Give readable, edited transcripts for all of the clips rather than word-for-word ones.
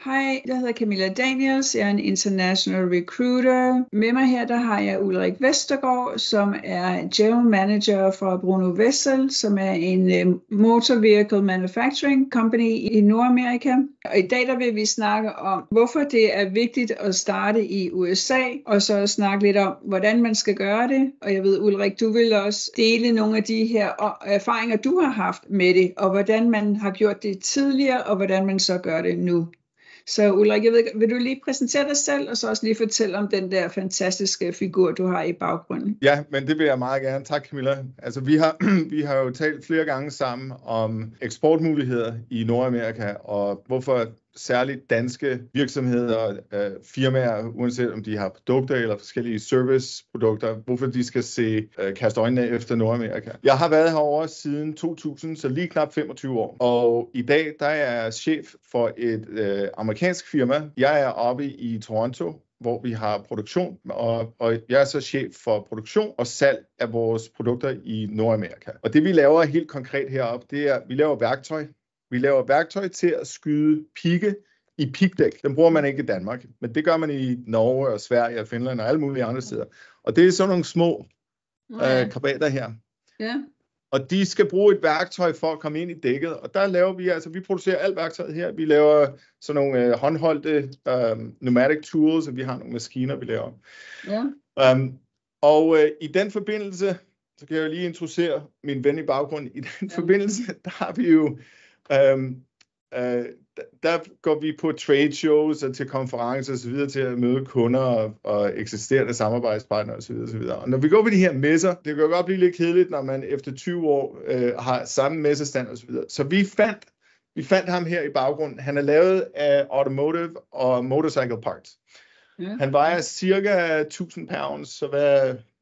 Hej, jeg hedder Camilla Daniels. Jeg er en international recruiter. Med mig her, der har jeg Ulrik Vestergaard, som er general manager for Bruno Vessel, som er en motor vehicle manufacturing company i Nordamerika. Og i dag, der vil vi snakke om, hvorfor det er vigtigt at starte i USA, og så snakke lidt om, hvordan man skal gøre det. Og jeg ved, Ulrik, du vil også dele nogle af de her erfaringer, du har haft med det, og hvordan man har gjort det tidligere, og hvordan man så gør det nu. Så Ulrik, vil du lige præsentere dig selv, og så også lige fortælle om den der fantastiske figur, du har i baggrunden? Ja, men det vil jeg meget gerne. Tak, Camilla. Altså, vi har jo talt flere gange sammen om eksportmuligheder i Nordamerika, og hvorfor særligt danske virksomheder, firmaer, uanset om de har produkter eller forskellige serviceprodukter, hvorfor de skal kaste øjnene efter Nordamerika. Jeg har været herovre siden 2000, så lige knap 25 år. Og i dag, der er jeg chef for et amerikansk firma. Jeg er oppe i Toronto, hvor vi har produktion, og jeg er så chef for produktion og salg af vores produkter i Nordamerika. Og det vi laver helt konkret heroppe, det er, at vi laver værktøj. Vi laver værktøj til at skyde pigge i pigdæk. Den bruger man ikke i Danmark, men det gør man i Norge og Sverige og Finland og alle mulige andre steder. Og det er sådan nogle små krabater her. Ja. Og de skal bruge et værktøj for at komme ind i dækket. Og der laver vi producerer alt værktøjet her. Vi laver sådan nogle håndholdte pneumatic tools, og vi har nogle maskiner, vi laver. Ja. I den forbindelse, så kan jeg lige introducere min ven i baggrunden. I den forbindelse, der har vi jo der går vi på trade shows og til konferencer og så videre til at møde kunder og eksisterende samarbejdspartnere og så videre og så videre. Og når vi går på de her messer, det kan jo godt blive lidt kedeligt, når man efter 20 år har samme messestand og så videre. Så vi fandt ham her i baggrunden. Han er lavet af automotive og motorcycle parts. Ja. Han vejer cirka 1000 pounds, så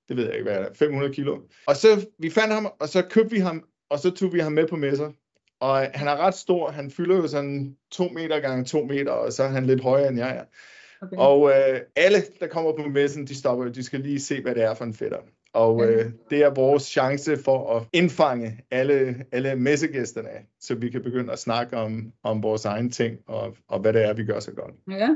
det ved jeg ikke, hvad er det, 500 kilo. Og så vi fandt ham, og så købte vi ham, og så tog vi ham med på messer. Og han er ret stor. Han fylder jo sådan 2 meter gange 2 meter, og så er han lidt højere end jeg er. Okay. Og alle, der kommer på messen, de stopper jo. De skal lige se, hvad det er for en fætter. Og det er vores chance for at indfange alle messegæsterne, så vi kan begynde at snakke om vores egne ting, og hvad det er, vi gør så godt. Ja.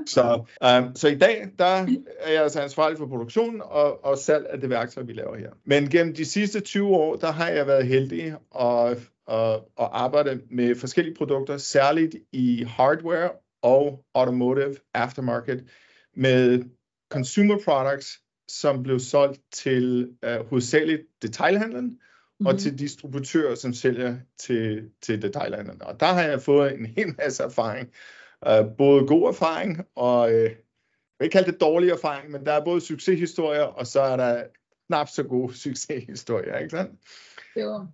Så i dag, der er jeg altså ansvarlig for produktionen og salg af det værktøj, vi laver her. Men gennem de sidste 20 år, der har jeg været heldig og arbejde med forskellige produkter, særligt i hardware og automotive aftermarket, med consumer products, som blev solgt til hovedsageligt detailhandlen og til distributører, som sælger til detailhandlen. Og der har jeg fået en hel masse erfaring. Både god erfaring og, jeg vil ikke kalde det dårlig erfaring, men der er både succeshistorier, og så er der knap så gode succeshistorier, ikke sandt? Jo.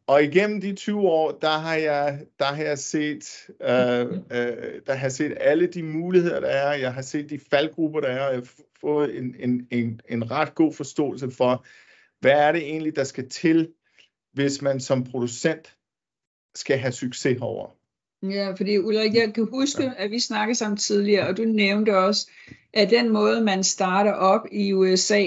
Og igennem de 20 år, der har jeg set alle de muligheder, der er. Jeg har set de faldgrupper, der er. Jeg har fået en ret god forståelse for, hvad er det egentlig, der skal til, hvis man som producent skal have succes herover. Ja, fordi Ulrik, jeg kan huske, at vi snakkede sammen tidligere, og du nævnte også, at den måde, man starter op i USA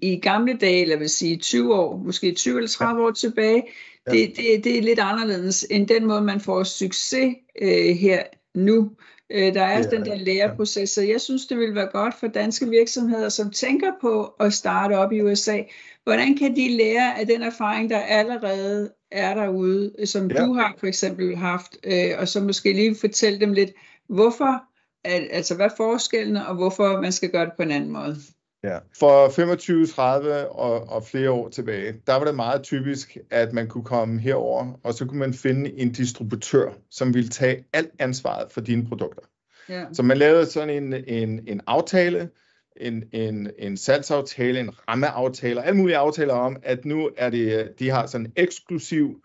i gamle dage, eller vil sige 20 år, måske 20 eller 30 år tilbage, det er lidt anderledes end den måde, man får succes her nu. Der er den der læreproces, så jeg synes, det vil være godt for danske virksomheder, som tænker på at starte op i USA. Hvordan kan de lære af den erfaring, der allerede er derude, som du har for eksempel haft, og så måske lige fortælle dem lidt, hvorfor, altså hvad er forskellene, og hvorfor man skal gøre det på en anden måde. Ja. For 25, 30 og flere år tilbage, der var det meget typisk, at man kunne komme herover, og så kunne man finde en distributør, som ville tage alt ansvaret for dine produkter. Ja. Så man lavede sådan en aftale, en salgsaftale, en rammeaftale, og alle mulige aftaler om, at nu er det, de har sådan en eksklusiv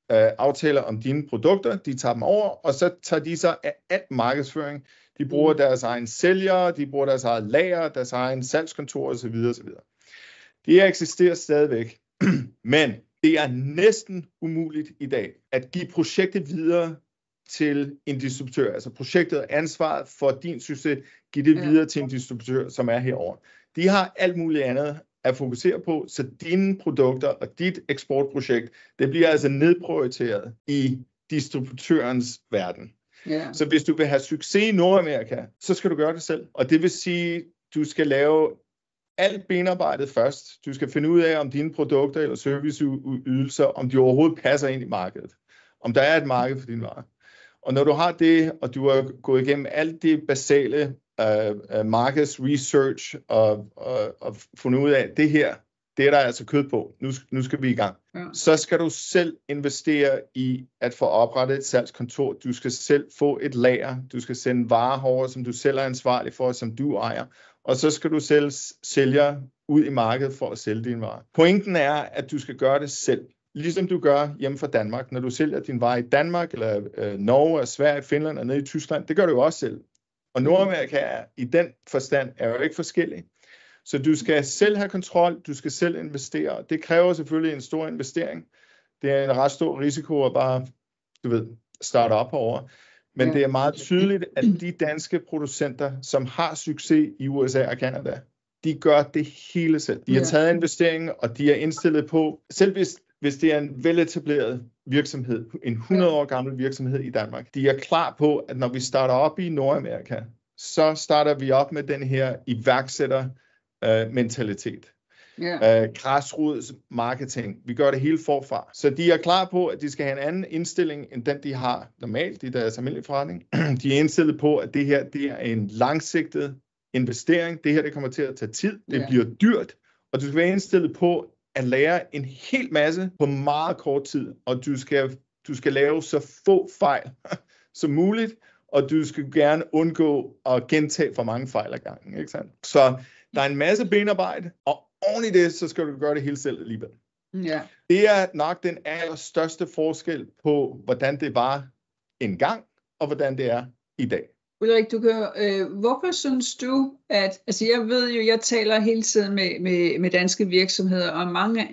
aftaler om dine produkter, de tager dem over, og så tager de sig af alt markedsføring. De bruger deres egen sælgere, de bruger deres eget lager, deres egen salgskontor osv. osv. Det eksisterer stadigvæk, men det er næsten umuligt i dag at give projektet videre til en distributør. Altså projektet og ansvaret for din succes, give det videre til en distributør, som er herovre. De har alt muligt andet at fokusere på, så dine produkter og dit eksportprojekt, det bliver altså nedprioriteret i distributørens verden. Ja. Så hvis du vil have succes i Nordamerika, så skal du gøre det selv. Og det vil sige, du skal lave alt benarbejdet først. Du skal finde ud af, om dine produkter eller serviceydelser, om de overhovedet passer ind i markedet. Om der er et marked for dine varer. Og når du har det, og du har gået igennem alt det basale markets research og fundet ud af, det her, det er der altså kød på. Nu skal vi i gang. Ja. Så skal du selv investere i at få oprettet et salgskontor. Du skal selv få et lager. Du skal sende varer over, som du selv er ansvarlig for, som du ejer. Og så skal du selv sælge ud i markedet for at sælge dine varer. Pointen er, at du skal gøre det selv. Ligesom du gør hjemme fra Danmark. Når du sælger din varer i Danmark, eller Norge, Sverige, Finland og nede i Tyskland, det gør du jo også selv. Og Nordamerika er i den forstand er jo ikke forskellig. Så du skal selv have kontrol, du skal selv investere. Det kræver selvfølgelig en stor investering. Det er en ret stor risiko at bare, starte op herovre. Men det er meget tydeligt, at de danske producenter, som har succes i USA og Canada, de gør det hele selv. De har taget investeringen, og de er indstillet på, selv hvis det er en veletableret virksomhed, en 100 år gammel virksomhed i Danmark, de er klar på, at når vi starter op i Nordamerika, så starter vi op med den her iværksætter-mentalitet. Græsrods marketing. Vi gør det hele forfra. Så de er klar på, at de skal have en anden indstilling, end den de har normalt i deres almindelige forretning. De er indstillet på, at det her det er en langsigtet investering. Det her det kommer til at tage tid. Det bliver dyrt. Og du skal være indstillet på at lære en hel masse på meget kort tid. Og du skal lave så få fejl som muligt. Og du skal gerne undgå at gentage for mange fejl ad gangen. Ikke sandt? Så der er en masse benarbejde, og oven i det, så skal du gøre det hele selv alligevel. Ja. Det er nok den allerstørste forskel på, hvordan det var engang, og hvordan det er i dag. Ulrik, hvorfor synes du, at, altså jeg ved jo, jeg taler hele tiden med danske virksomheder, og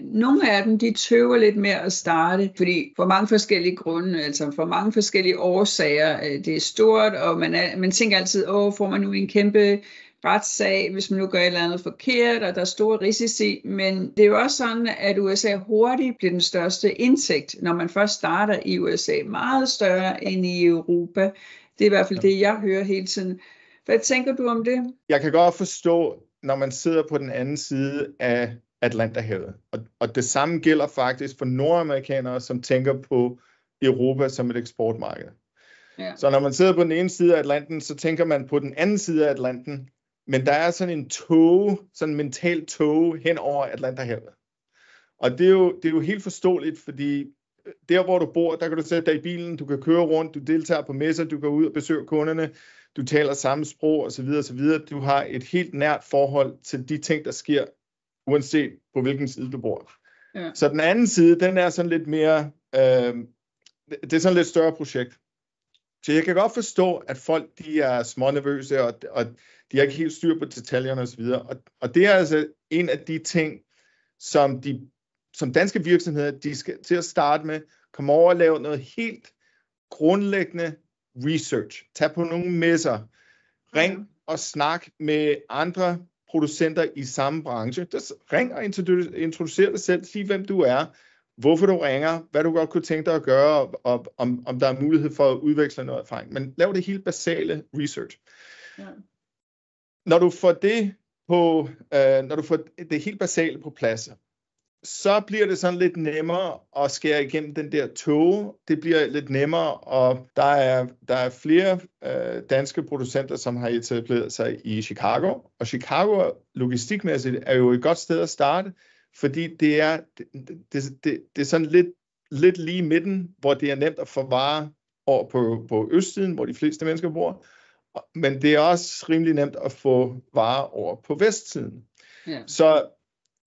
nogle af dem, de tøver lidt med at starte, fordi for mange forskellige grunde, altså for mange forskellige årsager, det er stort, og man tænker altid, får man nu en kæmpe retssag, hvis man nu gør et eller andet forkert, og der er store risici, men det er jo også sådan, at USA hurtigt bliver den største indtægt, når man først starter i USA, meget større end i Europa. Det er i hvert fald det, jeg hører hele tiden. Hvad tænker du om det? Jeg kan godt forstå, når man sidder på den anden side af Atlanterhavet, og det samme gælder faktisk for nordamerikanere, som tænker på Europa som et eksportmarked. Ja. Så når man sidder på den ene side af Atlanten, så tænker man på den anden side af Atlanten, men der er sådan en mental tåge hen over Atlanterhavet. Og det er jo helt forståeligt, fordi der hvor du bor, der kan du sætte dig i bilen, du kan køre rundt, du deltager på messer, du går ud og besøger kunderne, du taler samme sprog osv. Du har et helt nært forhold til de ting, der sker, uanset på hvilken side du bor. Ja. Så den anden side, den er sådan lidt mere, det er sådan et lidt større projekt. Så jeg kan godt forstå, at folk de er smånervøse, og de har ikke helt styr på detaljerne osv. Og det er altså en af de ting, som danske virksomheder, de skal til at starte med, komme over og lave noget helt grundlæggende research. Tag på nogle messer. Ring og snak med andre producenter i samme branche. Ring og introducer dig selv. Sig, hvem du er. Hvorfor du ringer. Hvad du godt kunne tænke dig at gøre. Og om der er mulighed for at udveksle noget erfaring. Men lav det helt basale research. Ja. Når du får det helt basale på plads, så bliver det sådan lidt nemmere at skære igennem den der tåge. Det bliver lidt nemmere, og der er flere danske producenter, som har etableret sig i Chicago. Og Chicago logistikmæssigt er jo et godt sted at starte, fordi det er sådan lidt lige i midten, hvor det er nemt at få varer over på østsiden, hvor de fleste mennesker bor. Men det er også rimelig nemt at få varer over på vestsiden. Ja. Så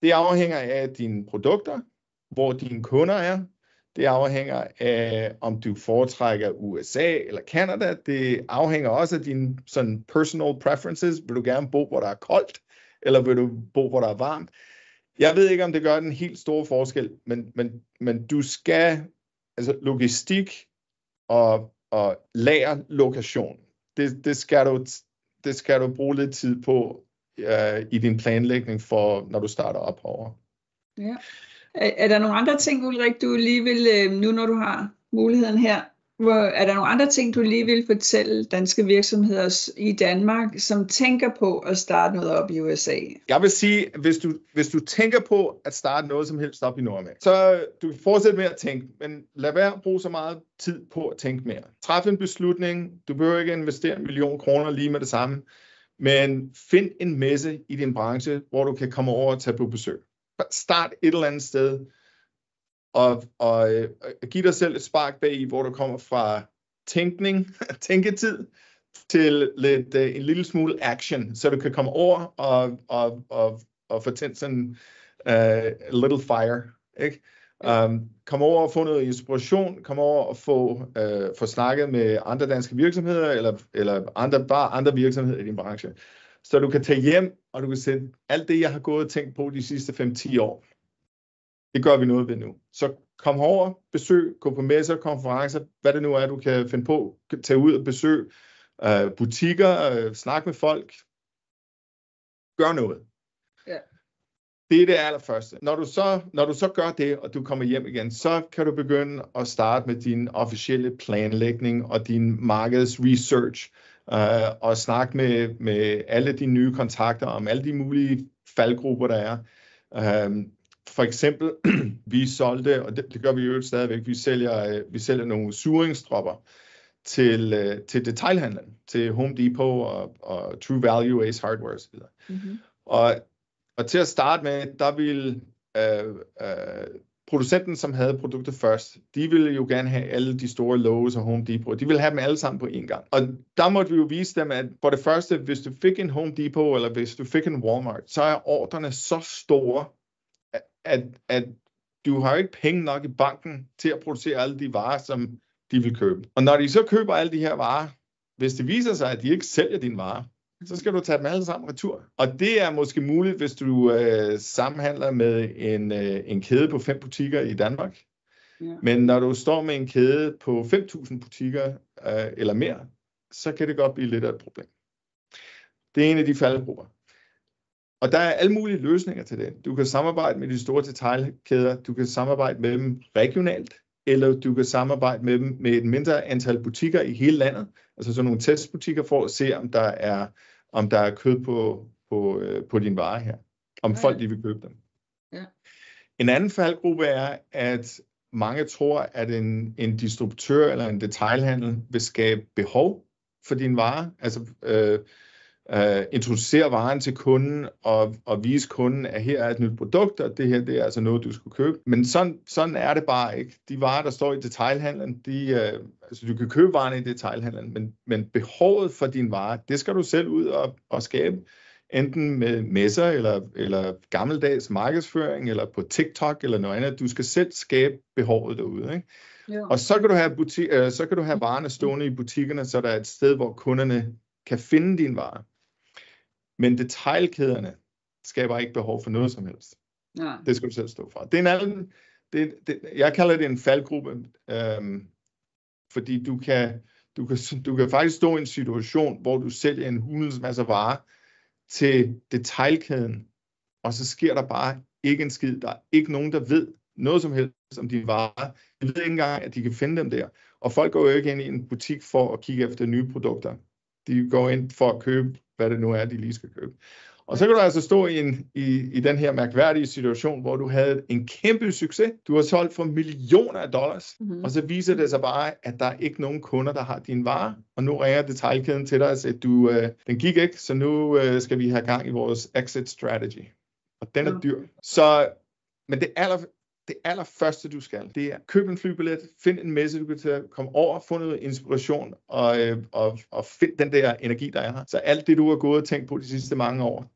det afhænger af dine produkter, hvor dine kunder er. Det afhænger af, om du foretrækker USA eller Canada. Det afhænger også af dine sådan personal preferences. Vil du gerne bo, hvor der er koldt, eller vil du bo, hvor der er varmt? Jeg ved ikke, om det gør den helt store forskel, men du skal, altså logistik og lagerlokation, det skal du bruge lidt tid på i din planlægning for, når du starter op herovre. Ja. Er der nogle andre ting, Ulrik, du lige vil, nu når du har muligheden her, Er der nogle andre ting, du lige vil fortælle danske virksomheder i Danmark, som tænker på at starte noget op i USA? Jeg vil sige, hvis du tænker på at starte noget som helst op i Nordamerika, så du kan fortsætte med at tænke, men lad være at bruge så meget tid på at tænke mere. Træf en beslutning. Du behøver ikke investere 1 million kroner lige med det samme, men find en messe i din branche, hvor du kan komme over og tage på besøg. Start et eller andet sted, og giv dig selv et spark bag, hvor du kommer fra tænketid, til en lille smule action, så du kan komme over og få tændt sådan a little fire, ikke? Kom over og få noget inspiration, kom over og få snakket med andre danske virksomheder, eller bare andre virksomheder i din branche, så du kan tage hjem, og du kan sætte alt det, jeg har gået og tænkt på de sidste 5-10 år. Det gør vi noget ved nu. Så kom over, besøg, gå på messer, konferencer, hvad det nu er, du kan finde på, tage ud og besøg butikker, snak med folk, gør noget. Ja. Det er det allerførste. Når du så gør det, og du kommer hjem igen, så kan du begynde at starte med din officielle planlægning og din markedsresearch, og snakke med alle de nye kontakter om alle de mulige faldgrupper, der er. For eksempel, vi solgte, og det gør vi jo stadigvæk, vi sælger nogle suringsdropper til detailhandlen, til Home Depot og True Value, Ace Hardware osv. Mm-hmm. Og til at starte med, der ville producenten, som havde produktet først, de ville jo gerne have alle de store Lowe's og Home Depot. De ville have dem alle sammen på én gang. Og der måtte vi jo vise dem, at for det første, hvis du fik en Home Depot, eller hvis du fik en Walmart, så er ordrene så store, at du har ikke penge nok i banken til at producere alle de varer, som de vil købe. Og når de så køber alle de her varer, hvis det viser sig, at de ikke sælger dine varer, så skal du tage dem alle sammen retur. Og det er måske muligt, hvis du sammenhandler med en kæde på 5 butikker i Danmark. Ja. Men når du står med en kæde på 5.000 butikker eller mere, så kan det godt blive lidt af et problem. Det er en af de faldgrupper. Og der er alle mulige løsninger til det. Du kan samarbejde med de store detailkæder, du kan samarbejde med dem regionalt, eller du kan samarbejde med dem med et mindre antal butikker i hele landet, altså sådan nogle testbutikker for at se, om der er kød på din vare her, om folk de vil købe dem. Ja. En anden faldgruppe er, at mange tror, at en distributør eller en detailhandel vil skabe behov for din vare, altså introducere varen til kunden og vise kunden, at her er et nyt produkt, og det her det er altså noget, du skulle købe. Men sådan er det bare ikke. De varer, der står i detailhandlen, altså du kan købe varerne i detailhandlen, men behovet for din vare, det skal du selv ud og skabe, enten med messer eller gammeldags markedsføring, eller på TikTok eller noget andet. Du skal selv skabe behovet derude, ikke? Ja. Og så kan du have varerne stående i butikkerne, så der er et sted, hvor kunderne kan finde din vare. Men detailkæderne skaber ikke behov for noget som helst. Ja. Det skal du selv stå for. Jeg kalder det en faldgruppe, fordi du kan faktisk stå i en situation, hvor du sælger en hulens masse varer til detailkæden, og så sker der bare ikke en skid. Der er ikke nogen, der ved noget som helst om de varer. De ved ikke engang, at de kan finde dem der. Og folk går jo ikke ind i en butik for at kigge efter nye produkter. De går ind for at købe, hvad det nu er, de lige skal købe. Og så kan du altså stå i den her mærkværdige situation, hvor du havde en kæmpe succes. Du har solgt for millioner af dollars, og så viser det sig bare, at der er ikke nogen kunder, der har dine varer. Og nu ringer detailkæden til dig og siger, den gik ikke, så nu skal vi have gang i vores exit strategy. Og den er dyr. Men det allerførste, du skal, det er køb en flybillet, find en messe, du kan til at komme over, få noget inspiration, og find den der energi, der er her. Så alt det, du har gået og tænkt på de sidste mange år,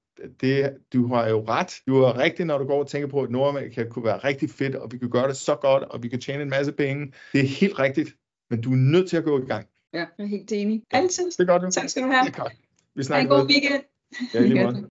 du har jo ret. Du har rigtigt, når du går og tænker på, at Nordamerika kunne være rigtig fedt, og vi kan gøre det så godt, og vi kan tjene en masse penge. Det er helt rigtigt, men du er nødt til at gå i gang. Ja, jeg er helt enig. Altid. Det er godt. Tak skal du have. Det er godt. Vi snakker en god weekend. Ja, lige måde.